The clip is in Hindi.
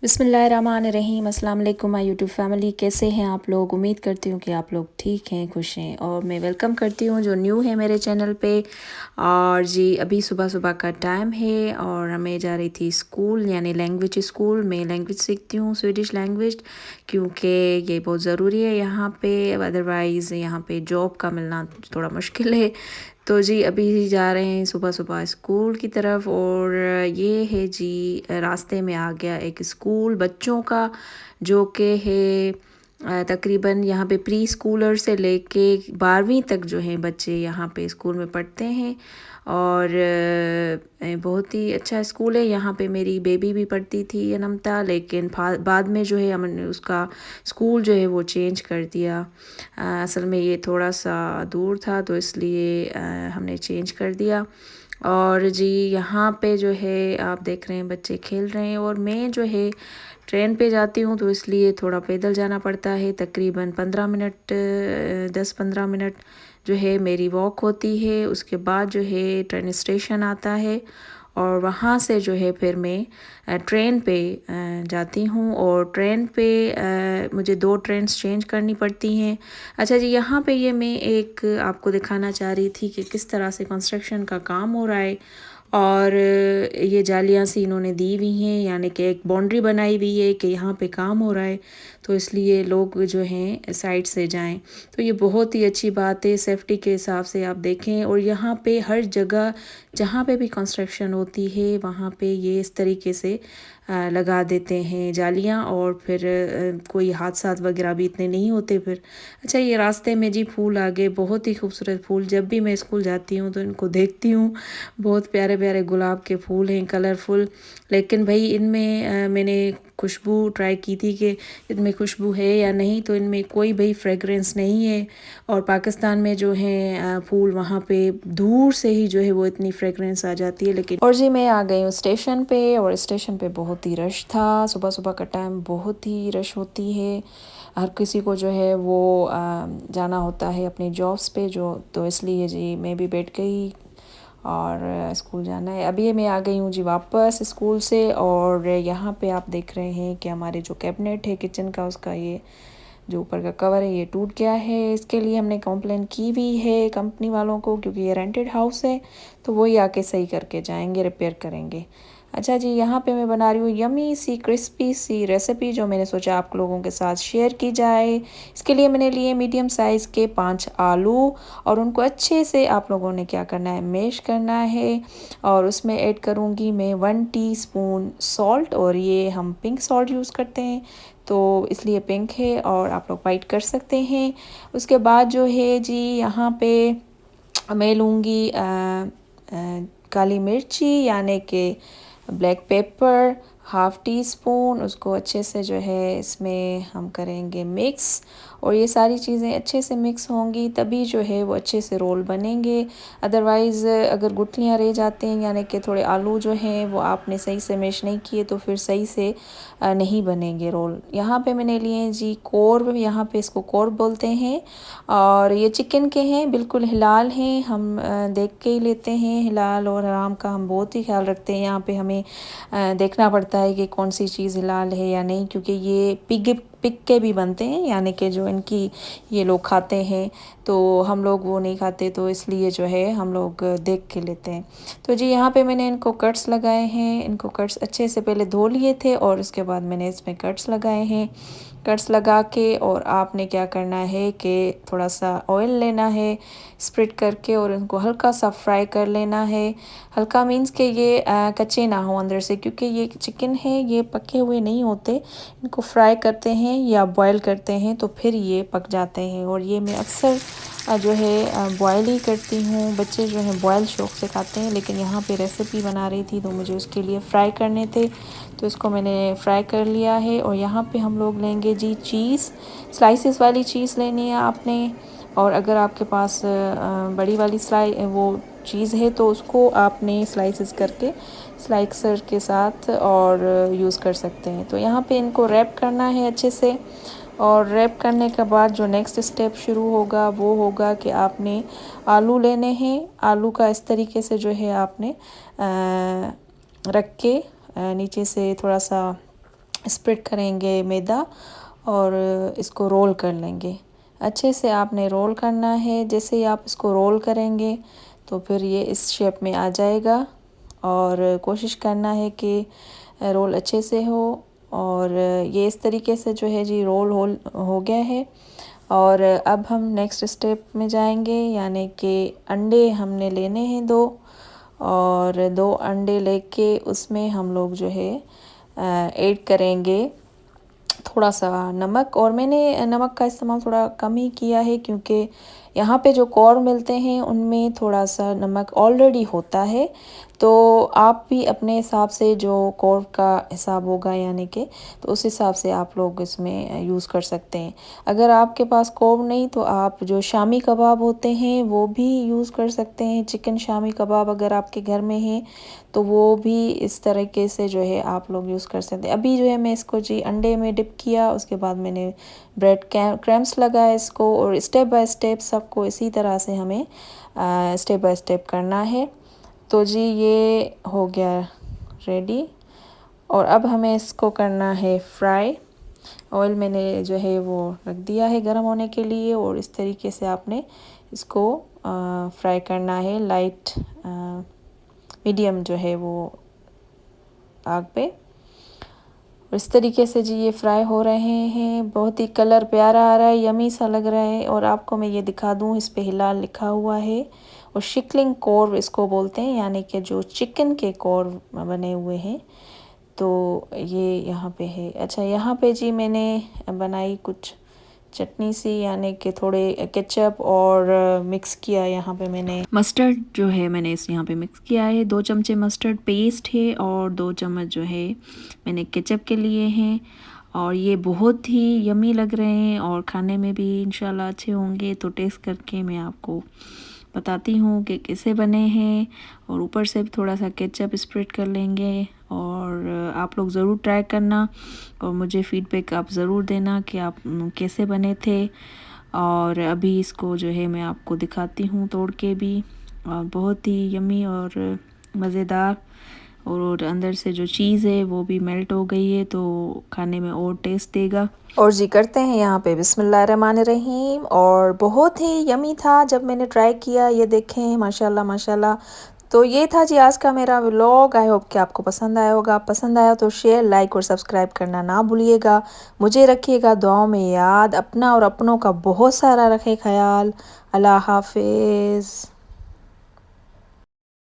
बिस्मिल्लाहिर्रहमानिर्रहीम। अस्सलाम वालेकुम माय यूट्यूब फैमिली। कैसे हैं आप लोग? उम्मीद करती हूँ कि आप लोग ठीक हैं, खुश हैं। और मैं वेलकम करती हूँ जो न्यू है मेरे चैनल पे। और जी अभी सुबह सुबह का टाइम है और मैं जा रही थी स्कूल, यानी लैंग्वेज स्कूल। मैं लैंग्वेज सीखती हूँ, स्वीडिश लैंग्वेज, क्योंकि ये बहुत ज़रूरी है यहाँ पे। अदरवाइज़ यहाँ पे जॉब का मिलना थोड़ा मुश्किल है। तो जी अभी जा रहे हैं सुबह सुबह स्कूल की तरफ। और ये है जी रास्ते में आ गया एक स्कूल बच्चों का, जो कि है तकरीबन यहाँ पे प्री स्कूलर से लेके 12वीं तक जो है बच्चे यहाँ पे स्कूल में पढ़ते हैं। और बहुत ही अच्छा स्कूल है। यहाँ पे मेरी बेबी भी पढ़ती थी अनमता, लेकिन बाद में जो है हमने उसका स्कूल जो है वो चेंज कर दिया। असल में ये थोड़ा सा दूर था, तो इसलिए हमने चेंज कर दिया। और जी यहाँ पे जो है आप देख रहे हैं बच्चे खेल रहे हैं। और मैं जो है ट्रेन पे जाती हूँ, तो इसलिए थोड़ा पैदल जाना पड़ता है। तकरीबन 15 मिनट 10-15 मिनट जो है मेरी वॉक होती है। उसके बाद जो है ट्रेन स्टेशन आता है और वहाँ से जो है फिर मैं ट्रेन पे जाती हूँ। और ट्रेन पे मुझे 2 ट्रेन्स चेंज करनी पड़ती हैं। अच्छा जी, यहाँ पे ये मैं एक आपको दिखाना चाह रही थी कि किस तरह से कंस्ट्रक्शन का काम हो रहा है। और ये जालियाँ सी इन्होंने दी हुई हैं, यानी कि एक बाउंड्री बनाई हुई है कि यहाँ पे काम हो रहा है, तो इसलिए लोग जो हैं साइड से जाएं। तो ये बहुत ही अच्छी बात है, सेफ्टी के हिसाब से आप देखें। और यहाँ पे हर जगह जहाँ पे भी कंस्ट्रक्शन होती है वहाँ पे ये इस तरीके से लगा देते हैं जालियाँ। और फिर कोई हादसा वगैरह भी इतने नहीं होते फिर। अच्छा, ये रास्ते में जी फूल आ गए, बहुत ही खूबसूरत फूल। जब भी मैं स्कूल जाती हूँ तो इनको देखती हूँ, बहुत प्यारे प्यारे गुलाब के फूल हैं, कलरफुल। लेकिन भाई इनमें मैंने खुशबू ट्राई की थी कि इनमें खुशबू है या नहीं, तो इनमें कोई भाई फ्रेगरेंस नहीं है। और पाकिस्तान में जो है फूल, वहाँ पे दूर से ही जो है वो इतनी फ्रेगरेंस आ जाती है। लेकिन और जी मैं आ गई हूँ स्टेशन पे, और स्टेशन पे बहुत ही रश था। सुबह सुबह का टाइम बहुत ही रश होती है, हर किसी को जो है वो जाना होता है अपनी जॉब्स पे जो, तो इसलिए जी मैं भी बैठ गई और स्कूल जाना है। अभी मैं आ गई हूँ जी वापस स्कूल से। और यहाँ पे आप देख रहे हैं कि हमारे जो कैबिनेट है किचन का, उसका ये जो ऊपर का कवर है ये टूट गया है। इसके लिए हमने कंप्लेन की भी है कंपनी वालों को, क्योंकि ये रेंटेड हाउस है, तो वही आके सही करके जाएंगे, रिपेयर करेंगे। अच्छा जी, यहाँ पे मैं बना रही हूँ यमी सी क्रिस्पी सी रेसिपी, जो मैंने सोचा आप लोगों के साथ शेयर की जाए। इसके लिए मैंने लिए मीडियम साइज़ के 5 आलू, और उनको अच्छे से आप लोगों ने क्या करना है, मैश करना है। और उसमें ऐड करूँगी मैं 1 टीस्पून सॉल्ट, और ये हम पिंक सॉल्ट यूज़ करते हैं, तो इसलिए पिंक है, और आप लोग वाइट कर सकते हैं। उसके बाद जो है जी यहाँ पे मैं लूँगी काली मिर्ची, यानी कि black pepper, half tea spoon. उसको अच्छे से जो है इसमें हम करेंगे मिक्स। और ये सारी चीज़ें अच्छे से मिक्स होंगी तभी जो है वो अच्छे से रोल बनेंगे। अदरवाइज़ अगर गुठलियाँ रह जाते हैं, यानी कि थोड़े आलू जो हैं वो आपने सही से मैश नहीं किए, तो फिर सही से नहीं बनेंगे रोल। यहाँ पे मैंने लिए जी कोर्ब, यहाँ पे इसको कोर्ब बोलते हैं। और ये चिकन के हैं, बिल्कुल हिलाल हैं। हम देख के ही लेते हैं, हिलाल और हराम का हम बहुत ही ख्याल रखते हैं। यहाँ पे हमें देखना पड़ता है कि कौन सी चीज़ हिलाल है या नहीं, क्योंकि ये पिग के भी बनते हैं, यानी कि जो इनकी ये लोग खाते हैं, तो हम लोग वो नहीं खाते, तो इसलिए जो है हम लोग देख के लेते हैं। तो जी यहाँ पे मैंने इनको कट्स लगाए हैं। इनको कट्स अच्छे से पहले धो लिए थे, और उसके बाद मैंने इसमें कट्स लगाए हैं। कट्स लगा के और आपने क्या करना है कि थोड़ा सा ऑयल लेना है स्प्रेड करके, और इनको हल्का सा फ्राई कर लेना है। हल्का मीन्स के ये कच्चे ना हो अंदर से, क्योंकि ये चिकन है, ये पके हुए नहीं होते। इनको फ्राई करते हैं या बॉयल करते हैं तो फिर ये पक जाते हैं। और ये मैं अक्सर जो है बॉयल ही करती हूँ। बच्चे जो हैं बॉयल शौक़ से खाते हैं, लेकिन यहाँ पे रेसिपी बना रही थी तो मुझे उसके लिए फ़्राई करने थे, तो इसको मैंने फ्राई कर लिया है। और यहाँ पे हम लोग लेंगे जी चीज़, स्लाइसेस वाली चीज़ लेनी है आपने। और अगर आपके पास बड़ी वाली वो चीज़ है, तो उसको आपने स्लाइसेस करके स्लाइसर के साथ और यूज़ कर सकते हैं। तो यहाँ पे इनको रैप करना है अच्छे से। और रैप करने के बाद जो नेक्स्ट स्टेप शुरू होगा वो होगा कि आपने आलू लेने हैं। आलू का इस तरीके से जो है आपने रख के नीचे से थोड़ा सा स्प्रेड करेंगे मैदा और इसको रोल कर लेंगे। अच्छे से आपने रोल करना है। जैसे ही आप इसको रोल करेंगे तो फिर ये इस शेप में आ जाएगा और कोशिश करना है कि रोल अच्छे से हो। और ये इस तरीके से जो है जी रोल हो गया है। और अब हम नेक्स्ट स्टेप में जाएंगे, यानी कि अंडे हमने लेने हैं 2 और 2 अंडे लेके उसमें हम लोग जो है ऐड करेंगे थोड़ा सा नमक। और मैंने नमक का इस्तेमाल थोड़ा कम ही किया है क्योंकि यहाँ पे जो कॉर्न मिलते हैं उनमें थोड़ा सा नमक ऑलरेडी होता है। तो आप भी अपने हिसाब से जो कॉर्न का हिसाब होगा यानी कि तो उस हिसाब से आप लोग इसमें यूज़ कर सकते हैं। अगर आपके पास कॉर्न नहीं तो आप जो शामी कबाब होते हैं वो भी यूज़ कर सकते हैं। चिकन शामी कबाब अगर आपके घर में है तो वो भी इस तरीके से जो है आप लोग यूज़ कर सकते हैं। अभी जो है मैं इसको जी अंडे में डिप किया, उसके बाद मैंने ब्रेड क्रम्स लगाया इसको। और स्टेप बाय स्टेप सबको इसी तरह से हमें स्टेप बाय स्टेप करना है। तो जी ये हो गया रेडी। और अब हमें इसको करना है फ्राई। ऑयल मैंने जो है वो रख दिया है गर्म होने के लिए और इस तरीके से आपने इसको फ्राई करना है लाइट मीडियम जो है वो आग पे। और इस तरीके से जी ये फ्राई हो रहे हैं। बहुत ही कलर प्यारा आ रहा है, यमी सा लग रहा है। और आपको मैं ये दिखा दूँ, इस पे हिलाल लिखा हुआ है और शिकलिंग कोर इसको बोलते हैं, यानी कि जो चिकन के कोर बने हुए हैं। तो ये यहाँ पे है। अच्छा, यहाँ पे जी मैंने बनाई कुछ चटनी सी, यानी कि थोड़े केचप और मिक्स किया। यहाँ पे मैंने मस्टर्ड जो है मैंने इस यहाँ पे मिक्स किया है। 2 चमचे मस्टर्ड पेस्ट है और 2 चम्मच जो है मैंने केचप के लिए हैं। और ये बहुत ही यमी लग रहे हैं और खाने में भी इंशाल्लाह अच्छे होंगे। तो टेस्ट करके मैं आपको बताती हूँ कि कैसे बने हैं। और ऊपर से भी थोड़ा सा केचप स्प्रेड कर लेंगे। और आप लोग ज़रूर ट्राई करना और मुझे फ़ीडबैक आप ज़रूर देना कि आप कैसे बने थे। और अभी इसको जो है मैं आपको दिखाती हूँ तोड़ के भी। और बहुत ही यमी और मज़ेदार, और अंदर से जो चीज़ है वो भी मेल्ट हो गई है तो खाने में और टेस्ट देगा। और जी करते हैं यहाँ पे बिस्मिल्लाहिर्रहमानिर्रहीम। और बहुत ही यमी था जब मैंने ट्राई किया। ये देखें माशाल्लाह माशाल्लाह। तो ये था जी आज का मेरा व्लॉग। आई होप कि आपको पसंद आया होगा। पसंद आया तो शेयर, लाइक और सब्सक्राइब करना ना भूलिएगा। मुझे रखिएगा दुआओं में याद। अपना और अपनों का बहुत सारा रखे ख्याल। अल्लाह हाफिज़।